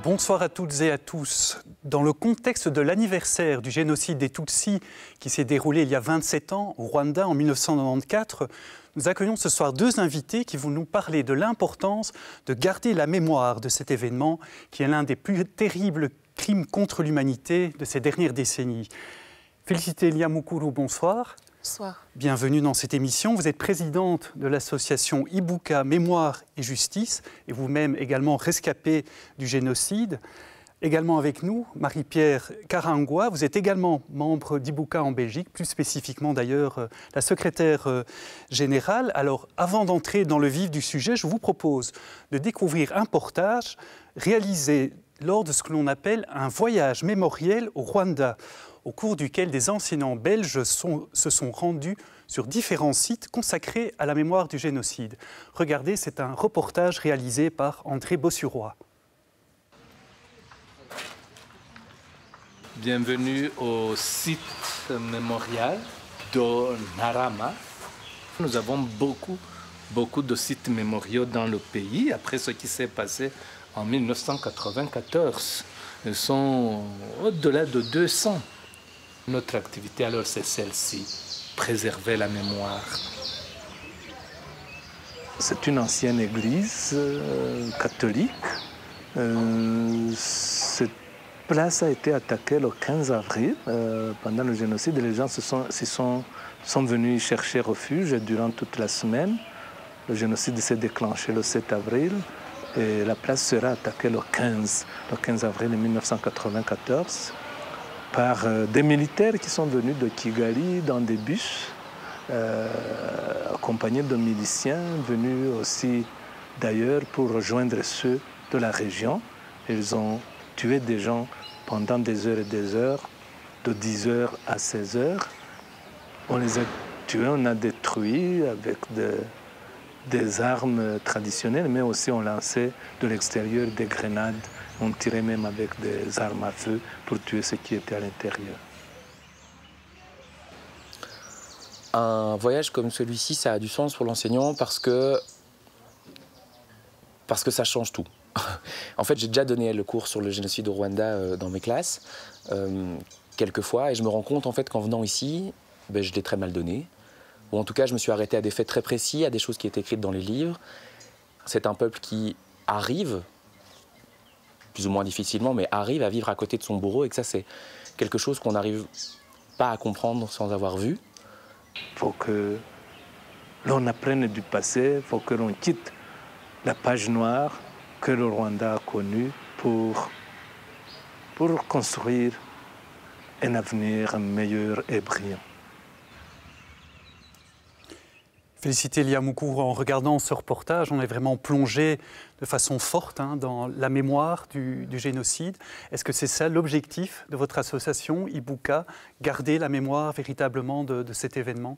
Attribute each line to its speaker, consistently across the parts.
Speaker 1: Bonsoir à toutes et à tous. Dans le contexte de l'anniversaire du génocide des Tutsis qui s'est déroulé il y a 27 ans au Rwanda en 1994, nous accueillons ce soir deux invités qui vont nous parler de l'importance de garder la mémoire de cet événement qui est l'un des plus terribles crimes contre l'humanité de ces dernières décennies. Félicité Lia Mukuru, bonsoir.
Speaker 2: Bonsoir.
Speaker 1: Bienvenue dans cette émission. Vous êtes présidente de l'association Ibuka Mémoire et Justice et vous-même également rescapée du génocide. Également avec nous, Marie-Pierre Karangwa. Vous êtes également membre d'Ibuka en Belgique, plus spécifiquement d'ailleurs la secrétaire générale. Alors, avant d'entrer dans le vif du sujet, je vous propose de découvrir un reportage réalisé lors de ce que l'on appelle un voyage mémoriel au Rwanda, au cours duquel des enseignants belges se sont rendus sur différents sites consacrés à la mémoire du génocide. Regardez, c'est un reportage réalisé par André Bossuroy.
Speaker 3: Bienvenue au site mémorial de Narama. Nous avons beaucoup de sites mémoriaux dans le pays après ce qui s'est passé en 1994. Ils sont au-delà de 200. Notre activité, alors, c'est celle-ci, préserver la mémoire. C'est une ancienne église catholique. Cette place a été attaquée le 15 avril. Pendant le génocide, les gens sont venus y chercher refuge durant toute la semaine. Le génocide s'est déclenché le 7 avril et la place sera attaquée le 15 avril 1994. Par des militaires qui sont venus de Kigali dans des bus, accompagnés de miliciens venus aussi d'ailleurs pour rejoindre ceux de la région. Ils ont tué des gens pendant des heures et des heures, de 10 heures à 16 heures. On les a tués, on a détruit avec des armes traditionnelles, mais aussi on lançait de l'extérieur des grenades. On tirait même avec des armes à feu pour tuer ceux qui étaient à l'intérieur.
Speaker 4: Un voyage comme celui-ci, ça a du sens pour l'enseignant parce que ça change tout. En fait, j'ai déjà donné le cours sur le génocide au Rwanda dans mes classes, quelques fois, et je me rends compte en fait qu'en venant ici, je l'ai très mal donné. Ou en tout cas, je me suis arrêté à des faits très précis, à des choses qui étaient écrites dans les livres. C'est un peuple qui arrive, plus ou moins difficilement, mais arrive à vivre à côté de son bourreau, et que ça, c'est quelque chose qu'on n'arrive pas à comprendre sans avoir vu.
Speaker 3: Il faut que l'on apprenne du passé, il faut que l'on quitte la page noire que le Rwanda a connue pour construire un avenir meilleur et brillant.
Speaker 1: Félicité Lia Mukuru, en regardant ce reportage, on est vraiment plongé de façon forte dans la mémoire du génocide. Est-ce que c'est ça l'objectif de votre association Ibuka, garder la mémoire véritablement de cet événement?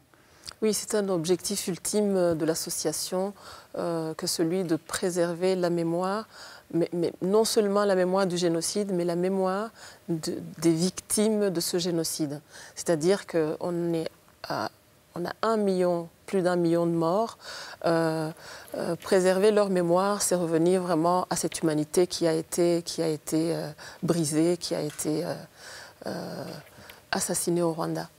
Speaker 2: Oui, c'est un objectif ultime de l'association que celui de préserver la mémoire, mais non seulement la mémoire du génocide, mais la mémoire des victimes de ce génocide. C'est-à-dire qu'on a plus d'1 million de morts. Préserver leur mémoire, c'est revenir vraiment à cette humanité qui a été brisée, qui a été assassinée au Rwanda.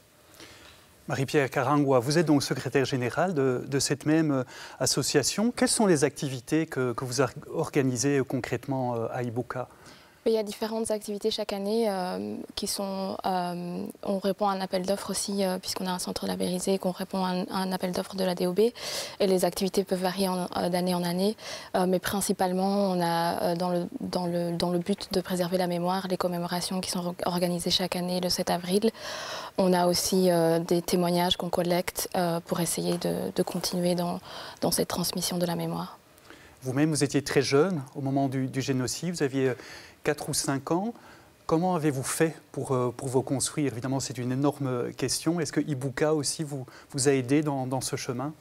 Speaker 1: Marie-Pierre Karangwa, vous êtes donc secrétaire générale de cette même association. Quelles sont les activités que vous organisez concrètement à Ibuka?
Speaker 5: Il y a différentes activités chaque année qui sont... on répond à un appel d'offres aussi, puisqu'on a un centre labellisé et qu'on répond à un appel d'offres de la DOB. Et les activités peuvent varier d'année en année. Mais principalement, on a, dans le but de préserver la mémoire, les commémorations qui sont organisées chaque année le 7 avril. On a aussi des témoignages qu'on collecte pour essayer de continuer dans cette transmission de la mémoire.
Speaker 1: Vous-même, vous étiez très jeune au moment du génocide. Vous aviez 4 ou 5 ans. Comment avez-vous fait pour vous construire? Évidemment, c'est une énorme question. Est-ce que Ibuka aussi vous a aidé dans ce chemin?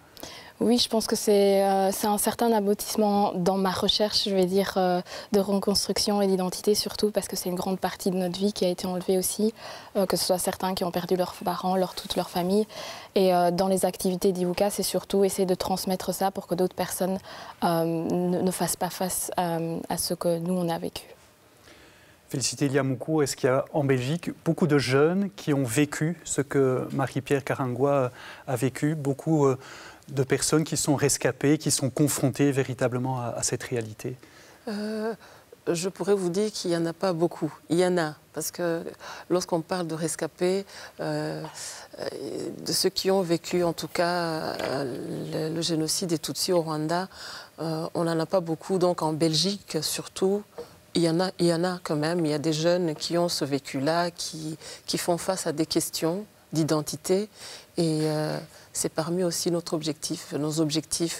Speaker 5: Oui, je pense que c'est un certain aboutissement dans ma recherche, je vais dire, de reconstruction et d'identité, surtout parce que c'est une grande partie de notre vie qui a été enlevée aussi, que ce soit certains qui ont perdu leurs parents, toute leur famille. Et dans les activités d'Ibuka, c'est surtout essayer de transmettre ça pour que d'autres personnes ne fassent pas face à ce que nous, on a vécu.
Speaker 1: Félicité Liamoukou, est-ce qu'il y a en Belgique beaucoup de jeunes qui ont vécu ce que Marie-Pierre Karangwa a vécu, beaucoup de personnes qui sont rescapées, qui sont confrontées véritablement à cette réalité?
Speaker 2: Je pourrais vous dire qu'il n'y en a pas beaucoup. Il y en a, parce que lorsqu'on parle de rescapés, de ceux qui ont vécu en tout cas le génocide des Tutsis au Rwanda, on n'en a pas beaucoup. Donc en Belgique surtout, il y en a quand même. Il y a des jeunes qui ont ce vécu-là, qui font face à des questions d'identité. Et c'est parmi aussi nos objectifs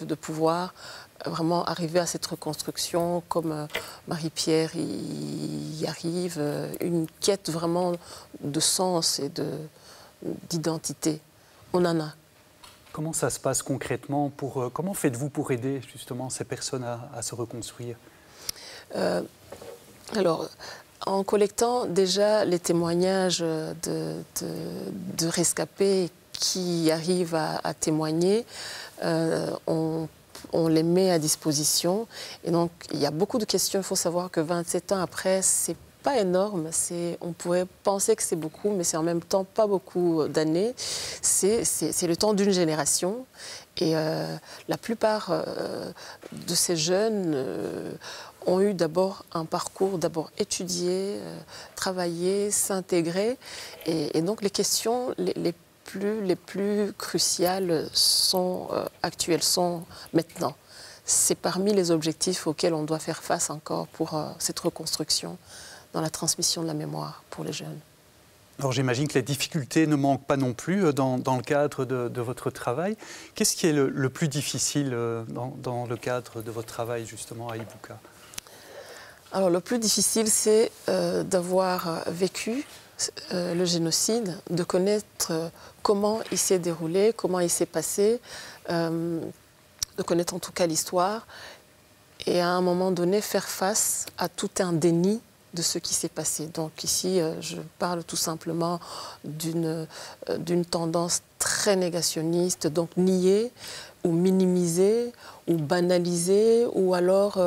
Speaker 2: de pouvoir vraiment arriver à cette reconstruction comme Marie-Pierre y arrive, une quête vraiment de sens et d'identité. On en a.
Speaker 1: Comment ça se passe concrètement comment faites-vous pour aider justement ces personnes à se reconstruire?
Speaker 2: Alors, en collectant déjà les témoignages de rescapés qui arrivent à témoigner, on les met à disposition. Et donc, il y a beaucoup de questions. Il faut savoir que 27 ans après, c'est pas énorme. On pourrait penser que c'est beaucoup, mais c'est en même temps pas beaucoup d'années. C'est le temps d'une génération. Et la plupart de ces jeunes ont eu d'abord un parcours, étudier, travailler, s'intégrer. Et donc les questions les plus cruciales sont actuelles, sont maintenant. C'est parmi les objectifs auxquels on doit faire face encore pour cette reconstruction dans la transmission de la mémoire pour les jeunes.
Speaker 1: Alors j'imagine que les difficultés ne manquent pas non plus dans le cadre de votre travail. Qu'est-ce qui est le plus difficile dans le cadre de votre travail justement à Ibuka?
Speaker 2: Alors le plus difficile, c'est d'avoir vécu le génocide, de connaître comment il s'est déroulé, comment il s'est passé, de connaître en tout cas l'histoire, et à un moment donné faire face à tout un déni de ce qui s'est passé. Donc ici, je parle tout simplement d'une tendance très négationniste, donc nier ou minimiser ou banaliser ou alors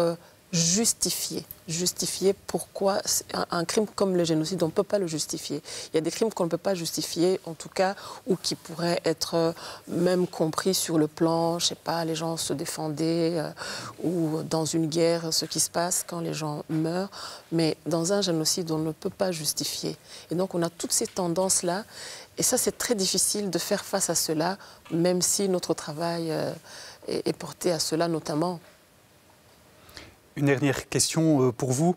Speaker 2: justifier pourquoi un crime comme le génocide, on ne peut pas le justifier. Il y a des crimes qu'on ne peut pas justifier, en tout cas, ou qui pourraient être même compris sur le plan, je ne sais pas, les gens se défendaient, ou dans une guerre, ce qui se passe quand les gens meurent. Mais dans un génocide, on ne peut pas justifier. Et donc, on a toutes ces tendances-là. Et ça, c'est très difficile de faire face à cela, même si notre travail est porté à cela notamment.
Speaker 1: Une dernière question pour vous.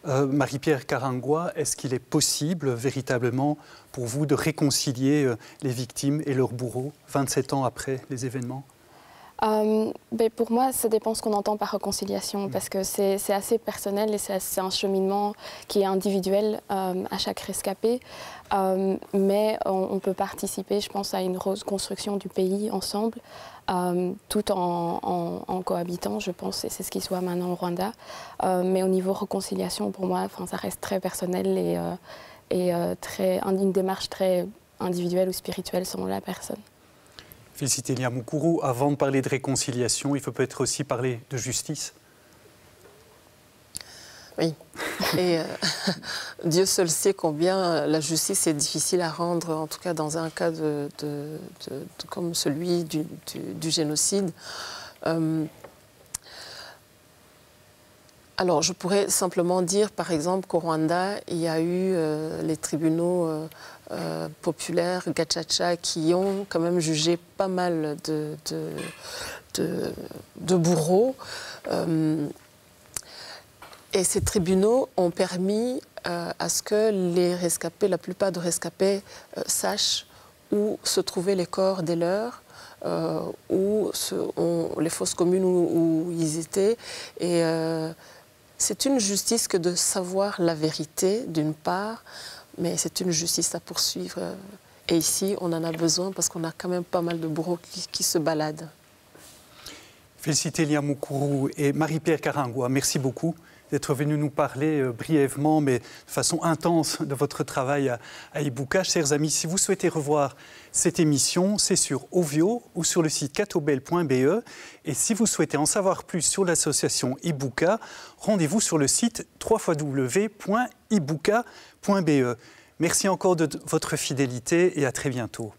Speaker 1: Marie-Pierre Karangwa, est-ce qu'il est possible véritablement pour vous de réconcilier les victimes et leurs bourreaux 27 ans après les événements?
Speaker 5: Pour moi, ça dépend ce qu'on entend par réconciliation, parce que c'est assez personnel et c'est un cheminement qui est individuel à chaque rescapé. Mais on peut participer, je pense, à une reconstruction du pays ensemble, tout en cohabitant, je pense, et c'est ce qui se voit maintenant au Rwanda. Mais au niveau réconciliation, pour moi, ça reste très personnel et une démarche très individuelle ou spirituelle selon la personne.
Speaker 1: Félicité Liamoukou, avant de parler de réconciliation, il faut peut-être aussi parler de justice.
Speaker 2: Oui, et Dieu seul sait combien la justice est difficile à rendre, en tout cas dans un cas comme celui du génocide. Alors, je pourrais simplement dire, par exemple, qu'au Rwanda, il y a eu les tribunaux populaires, Gacaca, qui ont quand même jugé pas mal de bourreaux. Et ces tribunaux ont permis à ce que les rescapés, la plupart des rescapés, sachent où se trouvaient les corps des leurs, où les fosses communes où ils étaient. Et c'est une justice que de savoir la vérité, d'une part, mais c'est une justice à poursuivre. Et ici, on en a besoin parce qu'on a quand même pas mal de bourreaux qui se baladent.
Speaker 1: Félicité Liamukuru et Marie-Pierre Karangwa, merci beaucoup d'être venu nous parler brièvement, mais de façon intense, de votre travail à Ibuka. Chers amis, si vous souhaitez revoir cette émission, c'est sur Ovio ou sur le site catobel.be. Et si vous souhaitez en savoir plus sur l'association Ibuka, rendez-vous sur le site www.ibuka.be. Merci encore de votre fidélité et à très bientôt.